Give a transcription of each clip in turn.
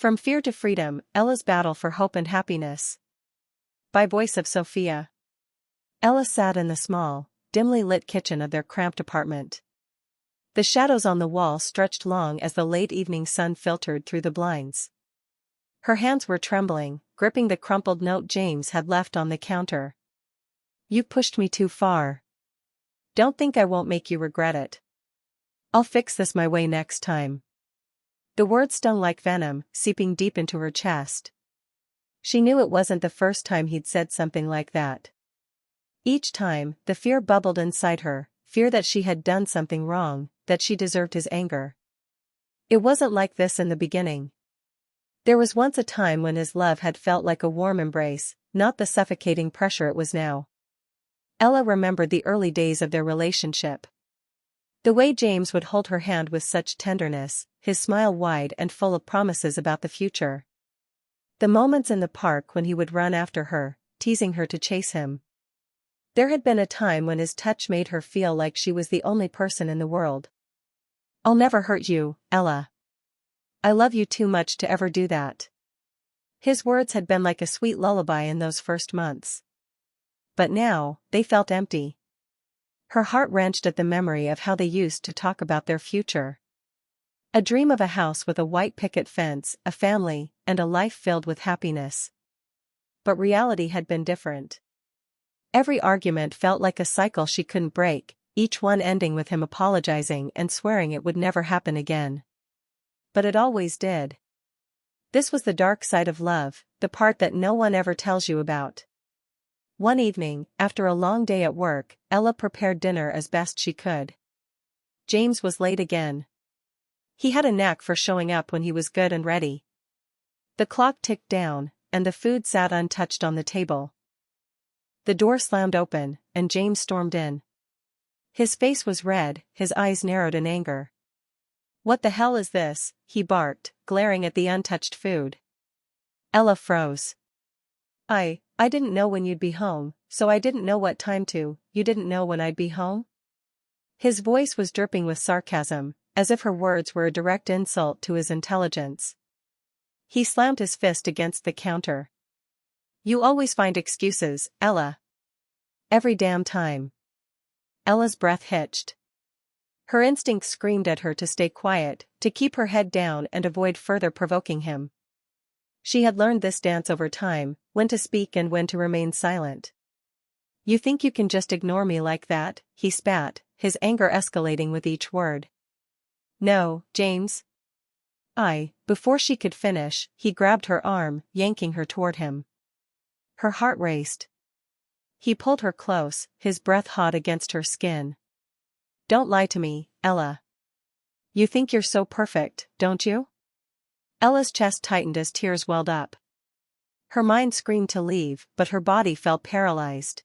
From Fear to Freedom, Ella's Battle for Hope and Happiness. By voice of Sophia. Ella sat in the small, dimly lit kitchen of their cramped apartment. The shadows on the wall stretched long as the late evening sun filtered through the blinds. Her hands were trembling, gripping the crumpled note James had left on the counter. "You pushed me too far. Don't think I won't make you regret it. I'll fix this my way next time." The words stung like venom, seeping deep into her chest. She knew it wasn't the first time he'd said something like that. Each time, the fear bubbled inside her, fear that she had done something wrong, that she deserved his anger. It wasn't like this in the beginning. There was once a time when his love had felt like a warm embrace, not the suffocating pressure it was now. Ella remembered the early days of their relationship. The way James would hold her hand with such tenderness, his smile wide and full of promises about the future. The moments in the park when he would run after her, teasing her to chase him. There had been a time when his touch made her feel like she was the only person in the world. "I'll never hurt you, Ella. I love you too much to ever do that." His words had been like a sweet lullaby in those first months. But now, they felt empty. Her heart wrenched at the memory of how they used to talk about their future. A dream of a house with a white picket fence, a family, and a life filled with happiness. But reality had been different. Every argument felt like a cycle she couldn't break, each one ending with him apologizing and swearing it would never happen again. But it always did. This was the dark side of love, the part that no one ever tells you about. One evening, after a long day at work, Ella prepared dinner as best she could. James was late again. He had a knack for showing up when he was good and ready. The clock ticked down, and the food sat untouched on the table. The door slammed open, and James stormed in. His face was red, his eyes narrowed in anger. "What the hell is this?" he barked, glaring at the untouched food. Ella froze. I didn't know when you'd be home, so I didn't know what time to." "You didn't know when I'd be home?" His voice was dripping with sarcasm, as if her words were a direct insult to his intelligence. He slammed his fist against the counter. "You always find excuses, Ella. Every damn time." Ella's breath hitched. Her instincts screamed at her to stay quiet, to keep her head down and avoid further provoking him. She had learned this dance over time, when to speak and when to remain silent. "You think you can just ignore me like that?" he spat, his anger escalating with each word. "No, James." Before she could finish, he grabbed her arm, yanking her toward him. Her heart raced. He pulled her close, his breath hot against her skin. "Don't lie to me, Ella. You think you're so perfect, don't you?" Ella's chest tightened as tears welled up. Her mind screamed to leave, but her body felt paralyzed.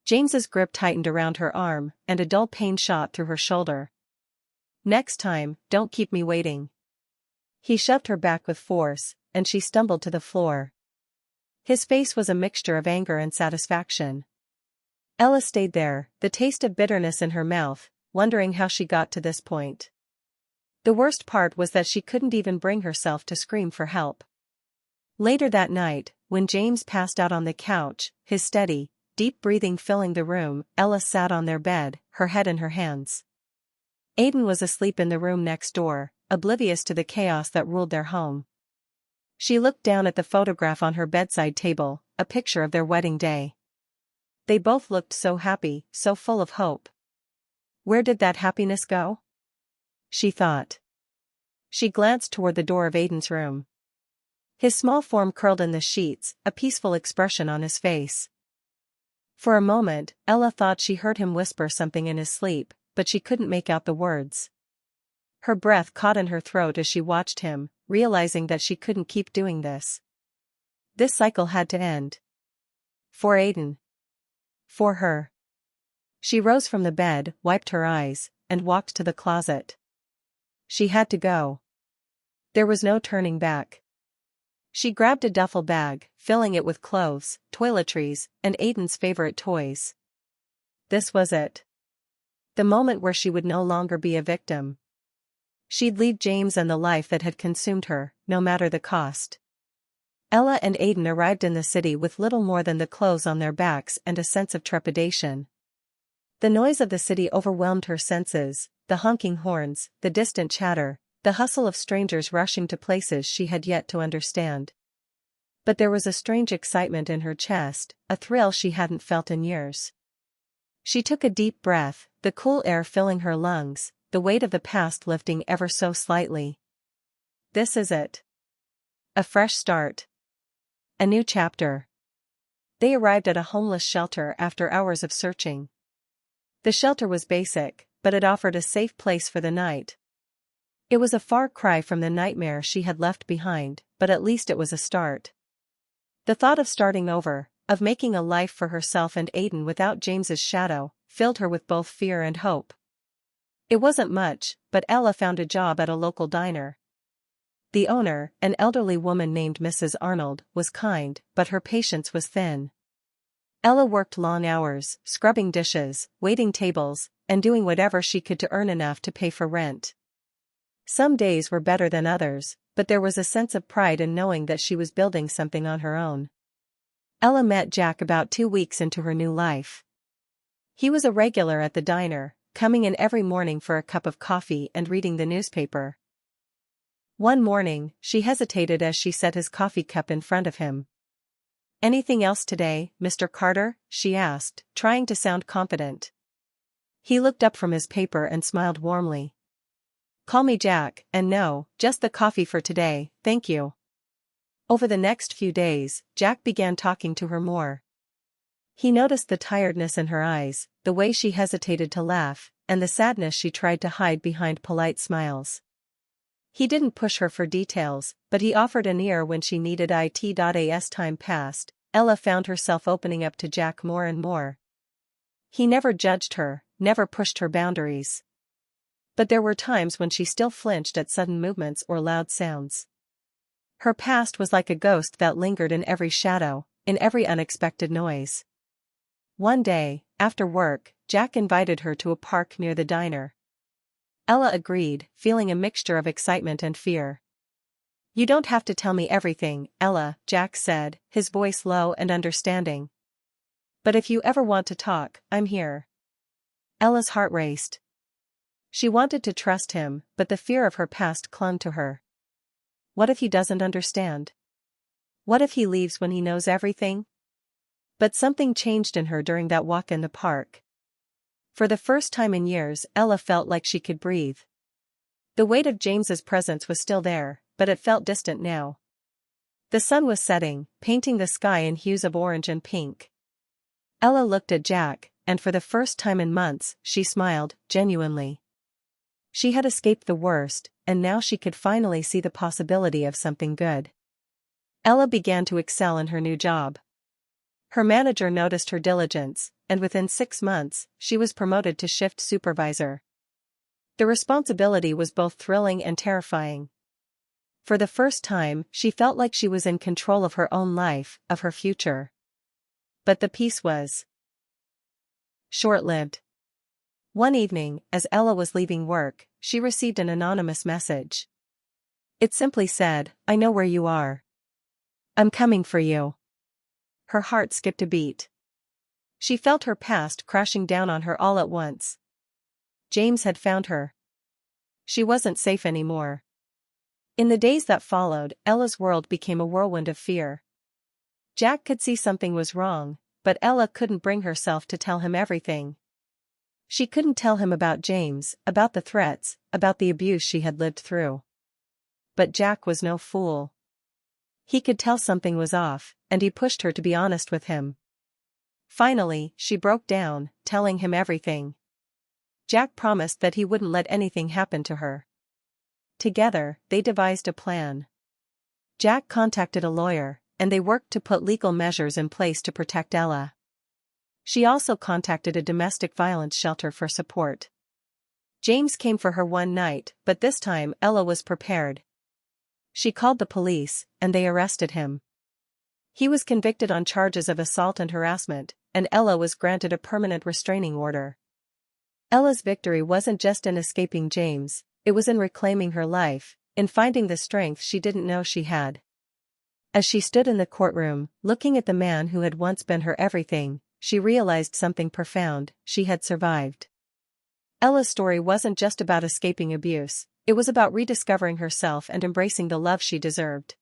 James's grip tightened around her arm, and a dull pain shot through her shoulder. "Next time, don't keep me waiting." He shoved her back with force, and she stumbled to the floor. His face was a mixture of anger and satisfaction. Ella stayed there, the taste of bitterness in her mouth, wondering how she got to this point. The worst part was that she couldn't even bring herself to scream for help. Later that night, when James passed out on the couch, his steady, deep breathing filling the room, Ella sat on their bed, her head in her hands. Aiden was asleep in the room next door, oblivious to the chaos that ruled their home. She looked down at the photograph on her bedside table, a picture of their wedding day. They both looked so happy, so full of hope. Where did that happiness go? She thought. She glanced toward the door of Aiden's room. His small form curled in the sheets, a peaceful expression on his face. For a moment, Ella thought she heard him whisper something in his sleep, but she couldn't make out the words. Her breath caught in her throat as she watched him, realizing that she couldn't keep doing this. This cycle had to end. For Aiden. For her. She rose from the bed, wiped her eyes, and walked to the closet. She had to go. There was no turning back. She grabbed a duffel bag, filling it with clothes, toiletries, and Aiden's favorite toys. This was it. The moment where she would no longer be a victim. She'd leave James and the life that had consumed her, no matter the cost. Ella and Aiden arrived in the city with little more than the clothes on their backs and a sense of trepidation. The noise of the city overwhelmed her senses, the honking horns, the distant chatter, the hustle of strangers rushing to places she had yet to understand. But there was a strange excitement in her chest, a thrill she hadn't felt in years. She took a deep breath, the cool air filling her lungs, the weight of the past lifting ever so slightly. This is it. A fresh start. A new chapter. They arrived at a homeless shelter after hours of searching. The shelter was basic, but it offered a safe place for the night. It was a far cry from the nightmare she had left behind, but at least it was a start. The thought of starting over, of making a life for herself and Aiden without James's shadow, filled her with both fear and hope. It wasn't much, but Ella found a job at a local diner. The owner, an elderly woman named Mrs. Arnold, was kind, but her patience was thin. Ella worked long hours, scrubbing dishes, waiting tables, and doing whatever she could to earn enough to pay for rent. Some days were better than others, but there was a sense of pride in knowing that she was building something on her own. Ella met Jack about 2 weeks into her new life. He was a regular at the diner, coming in every morning for a cup of coffee and reading the newspaper. One morning, she hesitated as she set his coffee cup in front of him. "Anything else today, Mr. Carter?" she asked, trying to sound confident. He looked up from his paper and smiled warmly. "Call me Jack, and no, just the coffee for today, thank you." Over the next few days, Jack began talking to her more. He noticed the tiredness in her eyes, the way she hesitated to laugh, and the sadness she tried to hide behind polite smiles. He didn't push her for details, but he offered an ear when she needed it. As time passed, Ella found herself opening up to Jack more and more. He never judged her, never pushed her boundaries. But there were times when she still flinched at sudden movements or loud sounds. Her past was like a ghost that lingered in every shadow, in every unexpected noise. One day, after work, Jack invited her to a park near the diner. Ella agreed, feeling a mixture of excitement and fear. "You don't have to tell me everything, Ella," Jack said, his voice low and understanding. "But if you ever want to talk, I'm here." Ella's heart raced. She wanted to trust him, but the fear of her past clung to her. What if he doesn't understand? What if he leaves when he knows everything? But something changed in her during that walk in the park. For the first time in years, Ella felt like she could breathe. The weight of James's presence was still there, but it felt distant now. The sun was setting, painting the sky in hues of orange and pink. Ella looked at Jack, and for the first time in months, she smiled, genuinely. She had escaped the worst, and now she could finally see the possibility of something good. Ella began to excel in her new job. Her manager noticed her diligence, and within 6 months, she was promoted to shift supervisor. The responsibility was both thrilling and terrifying. For the first time, she felt like she was in control of her own life, of her future. But the peace was short-lived. One evening, as Ella was leaving work, she received an anonymous message. It simply said, "I know where you are. I'm coming for you." Her heart skipped a beat. She felt her past crashing down on her all at once. James had found her. She wasn't safe anymore. In the days that followed, Ella's world became a whirlwind of fear. Jack could see something was wrong, but Ella couldn't bring herself to tell him everything. She couldn't tell him about James, about the threats, about the abuse she had lived through. But Jack was no fool. He could tell something was off, and he pushed her to be honest with him. Finally, she broke down, telling him everything. Jack promised that he wouldn't let anything happen to her. Together, they devised a plan. Jack contacted a lawyer, and they worked to put legal measures in place to protect Ella. She also contacted a domestic violence shelter for support. James came for her one night, but this time Ella was prepared. She called the police, and they arrested him. He was convicted on charges of assault and harassment, and Ella was granted a permanent restraining order. Ella's victory wasn't just in escaping James, It was in reclaiming her life, in finding the strength she didn't know she had. As she stood in the courtroom, looking at the man who had once been her everything, she realized something profound: she had survived. Ella's story wasn't just about escaping abuse, it was about rediscovering herself and embracing the love she deserved.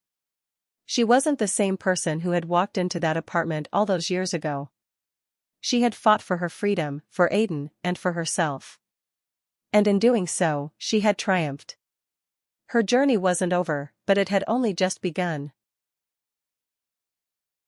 She wasn't the same person who had walked into that apartment all those years ago. She had fought for her freedom, for Aiden, and for herself. And in doing so, she had triumphed. Her journey wasn't over, but it had only just begun.